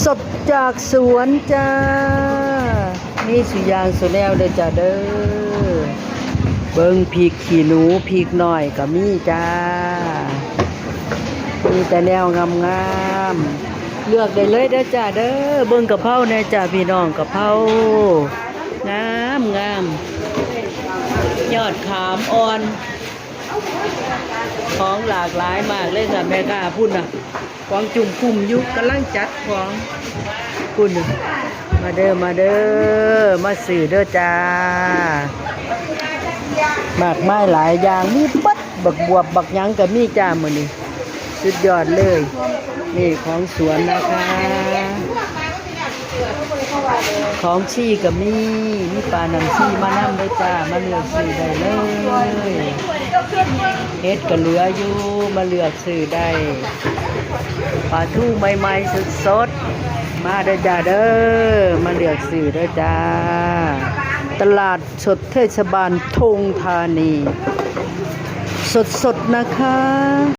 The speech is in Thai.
สดจากสวนจ้านี่สุยางสุแนวเด้อจ้าเด้อเบิ่งพริกขี้หนูพริกหน่อยก็มีจ้ามีแต่แนวงามๆเลือกได้เลยเด้อจ้าเด้อเบิ่งกะเพราแน่จ้าพี่น้องกะเพรางามยอดขามอ่อนของหลากหลายมากเลยจ้ะแม่ค้าพุ่นน่ะของจุ่มคุ่มยุกกำลังจัดของพุ่นมาเด้อมาซื้อเด้อจ้ามากมายหลายอย่างมีปัดบักบวบบักหยังก็มีจ้ามื้อนี้สุดยอดเลยนี่ของสวนนะคะของชี่ก็มีปลาหนังชี่มานำเด้อจ้ามาเลือกซื้อได้เลยเฮ็ดก็เหลืออยู่มาเลือกซื้อได้ปลาทูใหม่ๆสดๆมาเด้อจ้าเด้อมาเลือกซื้อเด้อจ้าตลาดสดเทศบาลธงธานีสดๆนะคะ